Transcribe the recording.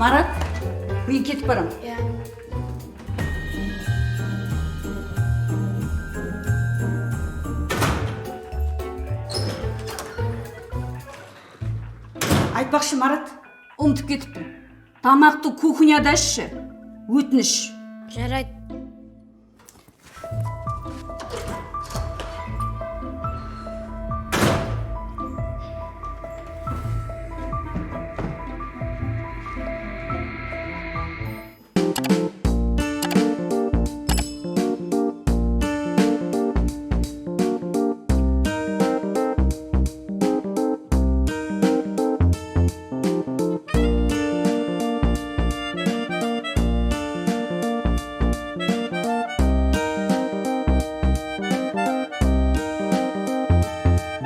Марат, мен кетіп барам. Иә. Айтпақшы, Марат, ұмытып кетіппін. Тамақты кухняда ішші. Өтініш. Жарайды.